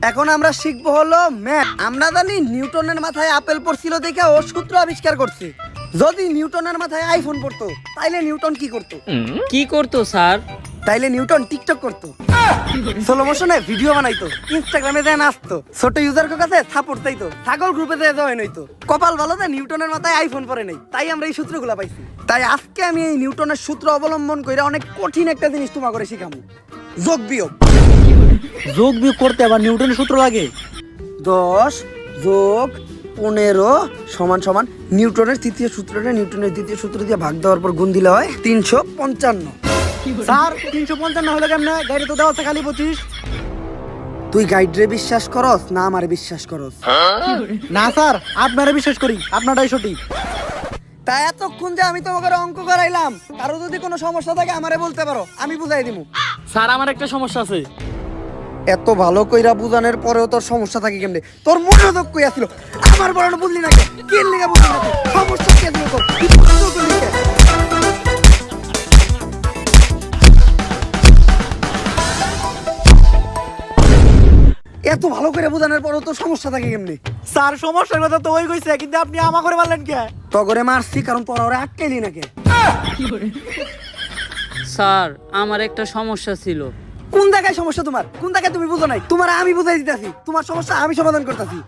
এখন আমরা শিখবো হলো ম্যাথ। আমরা জানি নিউটনের মাথায় আপেল পড়ছিল দেখে ও সূত্র আবিষ্কার করছে। যদি নিউটনের মাথায় আইফোন পড়তো তাইলে নিউটন কি করতো? কি করতো স্যার? তাইলে নিউটন টিকটক করতো, স্লো মোশনে ভিডিও বানাইতো, ইনস্টাগ্রামে যায় নাচতো, ছোট ইউজার কাছে সাপোর্ট চাইতো, ছাগল গ্রুপে যায় জয়েন হইতো। কপাল ভালো যে নিউটনের মাথায় আইফোন পড়ে নাই, তাই আমরা এই সূত্রগুলো পাইছি। তাই আজকে আমি এই নিউটনের সূত্র অবলম্বন করে অনেক কঠিন একটা জিনিস তোমাকে করে শিখামু, যোগ বিয়োগ। যোগ বিয়োগ করতে আবার নিউটনের সূত্র লাগে? 10 যোগ 15 সমান সমান নিউটনের তৃতীয় সূত্রটা নিউটনের দ্বিতীয় সূত্র দিয়ে ভাগ দেওয়ার পর গুণ দিলে হয় 355। স্যার 355 হলো কেমনে? গাড়ি তো দেওয়া আছে খালি 25। তুই গাইডরে বিশ্বাস করস না আমারে বিশ্বাস করস? না স্যার, আপনারা বিশ্বাস করি, আপনারটাই সঠিক। তাই এতক্ষণ যে আমি তোমাকে অঙ্ক করাইলাম, কারো যদি কোনো সমস্যা থাকে আমারে বলতে পারো, আমি বুঝাই দিমু। স্যার আমার একটা সমস্যা আছে। এত ভালো কইরা বুঝানোর পরেও তোর সমস্যা থাকে কেমনে? তোর মনোযোগ কই আছিল? আমার বড় বুঝলি না, কি লিগা বুঝলি না? সমস্যা কি আছিল তোর? তুই মনোযোগ করলি কে? এত ভালো করে বোঝানোর পরেও তোর সমস্যা থাকে কেমনে? স্যার সমস্যার কথা তো ওই কইছে, কিন্তু আপনি আমা করে মারলেন কে? তগরে মারছি কারণ তোরা ওরা আটকাইলি নাকি? স্যার আমার একটা সমস্যা ছিল। কোন জায়গায় সমস্যা তোমার? কোন জায়গায় তুমি বুঝো নাই? তোমার আমি বুঝাই দিতেছি, তোমার সমস্যা আমি সমাধান করতেছি।